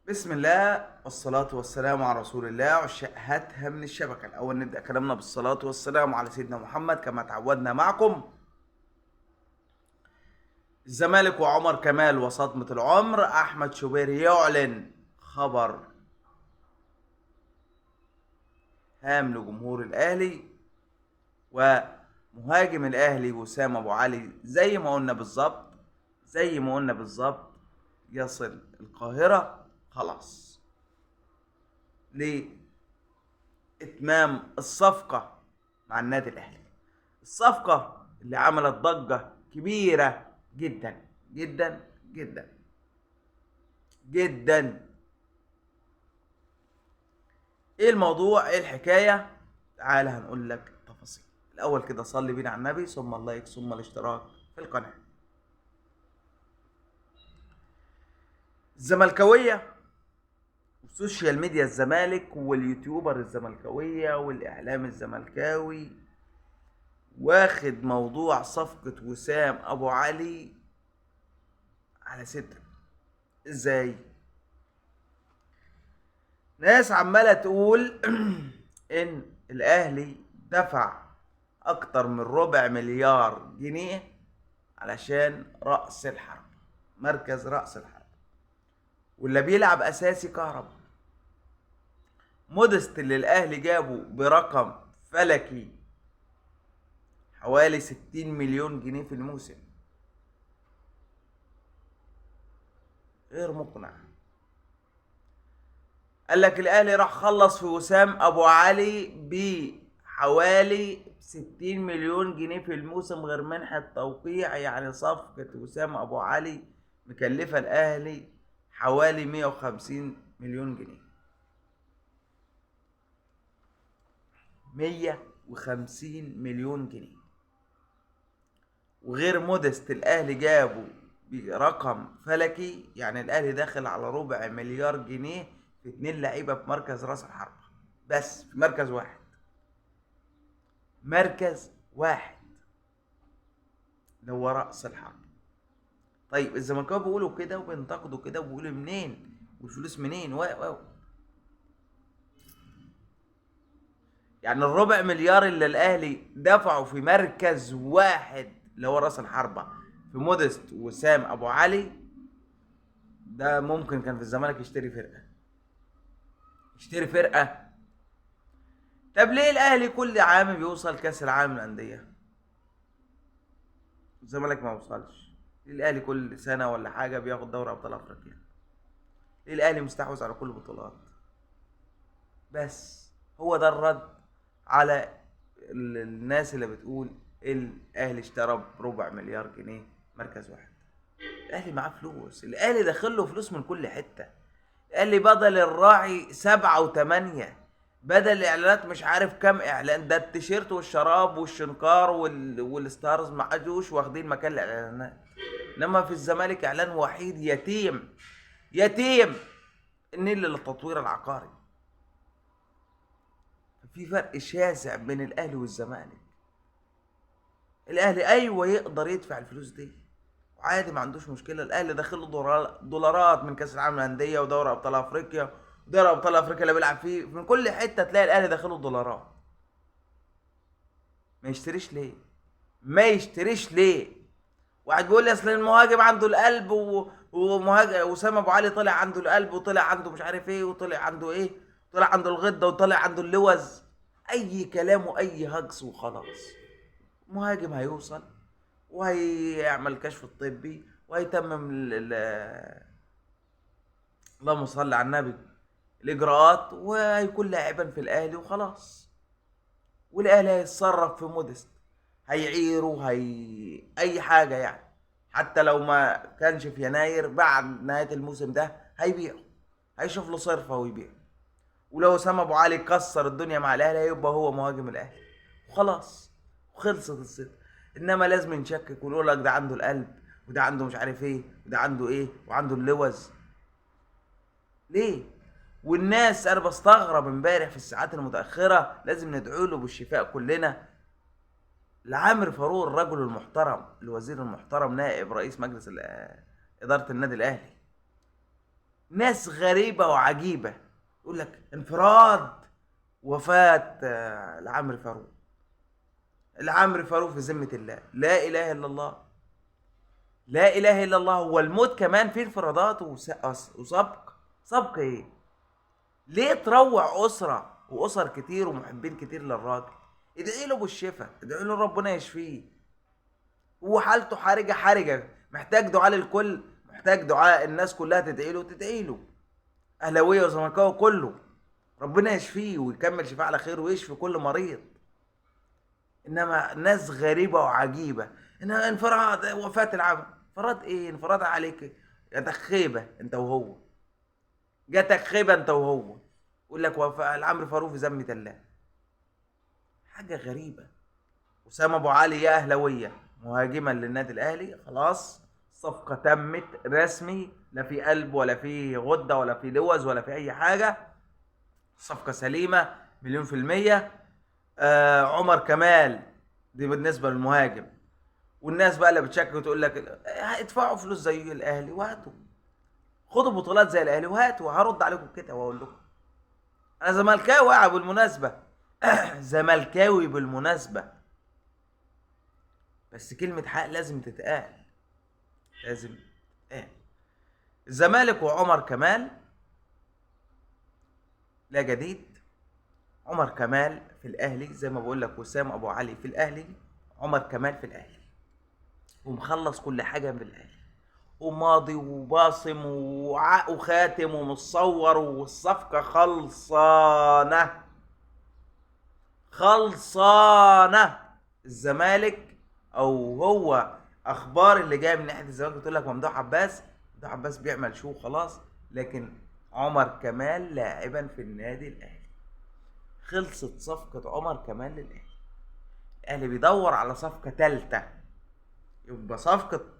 بسم الله والصلاة والسلام على رسول الله. عشاق هاتها من الشبكة، الأول نبدأ كلامنا بالصلاة والسلام على سيدنا محمد كما تعودنا معكم. الزمالك وعمر كمال وصدمة العمر. أحمد شوبير يعلن خبر هام لجمهور الأهلي، ومهاجم الأهلي وسام أبو علي زي ما قلنا بالظبط يصل القاهرة خلاص لإتمام الصفقة مع النادي الأهلي. الصفقة اللي عملت ضجة كبيرة جدا جدا جدا جدا. ايه الموضوع؟ ايه الحكاية؟ تعال هنقول لك تفاصيل. الاول كده صلي بينا على النبي، ثم اللايك، ثم الاشتراك في القناة. الزملكاوية والسوشيال ميديا الزمالك واليوتيوبر الزملكاوية والاعلام الزملكاوي واخد موضوع صفقة وسام ابو علي على صدره. ازاي؟ ناس عمالة تقول ان الاهلي دفع اكتر من ربع مليار جنيه علشان رأس الحرب، مركز رأس الحرب، واللي بيلعب اساسي كهربا. مودست اللي الاهلي جابه برقم فلكي حوالي 60 مليون جنيه في الموسم، غير مقنع. قال لك الاهلي راح خلص في وسام ابو علي بحوالي 60 مليون جنيه في الموسم غير منحة توقيع. يعني صفقة وسام ابو علي مكلفة الاهلي حوالي 150 مليون جنيه. 150 مليون جنيه. وغير مودست الاهلي جابه برقم فلكي، يعني الاهلي داخل على ربع مليار جنيه في 2 لعيبة في مركز راس الحربة، بس في مركز واحد، مركز واحد اللي هو رأس الحرب. طيب الزملكاويه بيقولوا كده وبينتقدوا كده وبيقولوا منين والفلوس منين يعني الربع مليار اللي الاهلي دفعوا في مركز واحد اللي هو راس الحربة في مودست وسام ابو علي، ده ممكن كان في الزمالك يشتري فرقة. طب ليه الاهلي كل عام بيوصل كاس العالم للانديه الزمالك ما وصلش؟ ليه الاهلي كل سنه ولا حاجه بياخد دوري ابطال افريقيا؟ ليه الاهلي مستحوذ على كل البطولات؟ بس هو ده الرد على الناس اللي بتقول الاهلي اشترى بربع مليار جنيه مركز واحد. الاهلي معاه فلوس، الاهلي داخل له فلوس من كل حته. الاهلي بدل الراعي 7 و8، بدل الاعلانات مش عارف كام اعلان، ده التيشيرت والشراب والشنكار والستارز ما عادوش واخدين مكان الاعلانات. انما في الزمالك اعلان وحيد يتيم النيل للتطوير العقاري. في فرق شاسع بين الاهلي والزمالك. الاهلي ايوه يقدر يدفع الفلوس دي وعادي، ما عندوش مشكله. الاهلي داخل له دولارات من كاس العالم للانديه ودوري ابطال افريقيا، ودوري ابطال افريقيا اللي بيلعب فيه من كل حته تلاقي الاهلي داخل له دولارات. ما يشتريش ليه؟ ما يشتريش ليه؟ واحد بيقول لي اصل المهاجم عنده القلب ومهاجم وسام ابو علي طلع عنده القلب وطلع عنده مش عارف ايه وطلع عنده ايه، طلع عنده الغده وطلع عنده اللوز. اي كلام واي هجص وخلاص. مهاجم هيوصل وهيعمل كشف الطبي وهيتمم اللهم صل على النبي الاجراءات وهيكون لاعبا في الاهلي وخلاص. والاهلي هيتصرف في مودست، هيعيره، اي حاجه يعني. حتى لو ما كانش في يناير بعد نهايه الموسم ده هيبيعه، هيشوف له صرفه ويبيعه. ولو سام ابو علي كسر الدنيا مع الاهلي هيبقى هو مهاجم الاهلي وخلاص، وخلصت الصيد. انما لازم نشكك ونقول لك ده عنده القلب وده عنده مش عارف ايه وده عنده ايه وعنده اللوز. ليه؟ والناس انا بستغرب امبارح في الساعات المتاخره، لازم ندعو له بالشفاء كلنا، لعامر فاروق الرجل المحترم، الوزير المحترم، نائب رئيس مجلس اداره النادي الاهلي. ناس غريبة وعجيبة. يقول لك انفراد وفاة العمرو فاروق. العمرو فاروق في ذمة الله، لا إله إلا الله، لا إله إلا الله. هو الموت كمان فيه انفرادات وسبق؟ سبق إيه؟ ليه تروع أسرة وأسر كتير ومحبين كتير للراجل؟ ادعي له بالشفاء، ادعي له ربنا يشفيه. هو حالته حرجة حرجة، محتاج دعاء للكل، محتاج دعاء الناس كلها تدعي له، تدعي له، أهلاوية وزملكاويه كله، ربنا يشفيه ويكمل شفاء على خير ويشفي كل مريض. انما ناس غريبه وعجيبه، انها انفراد وفاه العمل. انفراد ايه؟ انفراد عليك، جاتك خيبه انت وهو، جاتك خيبه انت وهو. يقول لك وفاة العمرو فاروق في ذمة الله. حاجه غريبه. اسامه ابو علي يا اهلاويه مهاجما للنادي الاهلي، خلاص الصفقه تمت رسمي، لا في قلب ولا في غده ولا في لوز ولا في اي حاجه. صفقه سليمه مليون في الميه. عمر كمال، دي بالنسبه للمهاجم. والناس بقى اللي بتشكك وتقول لك ادفعوا فلوس زي الاهلي وهاتوا، خدوا بطولات زي الاهلي وهاتوا. هرد عليكم كده واقول لكم انا زملكاوي بالمناسبه. زملكاوي بالمناسبه، بس كلمه حق لازم تتقال، لازم تتقال. الزمالك وعمر كمال لا جديد. عمر كمال في الاهلي زي ما بقول لك، وسام ابو علي في الاهلي، عمر كمال في الاهلي ومخلص كل حاجه من الاهلي، وماضي وباصم وخاتم ومتصور، والصفقة خلصانة خلصانة. الزمالك او هو اخبار اللي جايه من ناحيه الزمالك بتقول لك ممدوح عباس، ممدوح عباس بيعمل شو خلاص، لكن عمر كمال لاعبا في النادي الاهلي. خلصت صفقة عمر كمال للاهلي. الاهلي بيدور على صفقة ثالثة. يبقى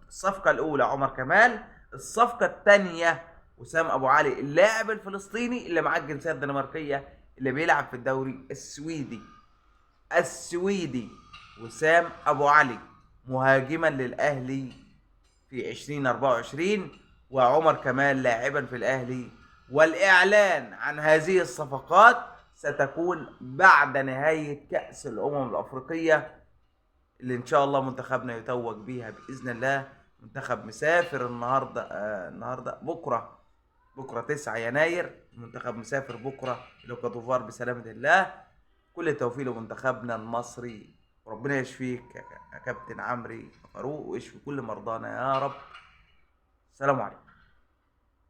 الصفقة الأولى عمر كمال، الصفقة الثانية وسام أبو علي اللاعب الفلسطيني اللي معاه الجنسية الدنماركية اللي بيلعب في الدوري السويدي. وسام أبو علي مهاجما للأهلي في 2024، وعمر كمال لاعبا في الأهلي. والإعلان عن هذه الصفقات ستكون بعد نهاية كأس الأمم الأفريقية اللي ان شاء الله منتخبنا يتوج بيها باذن الله. منتخب مسافر النهارده بكره 9 يناير. المنتخب مسافر بكره لكوت ديفوار بسلامه الله. كل التوفيق لمنتخبنا المصري، وربنا يشفيك يا كابتن عمرو فاروق ويشفي كل مرضانا يا رب. السلام عليكم.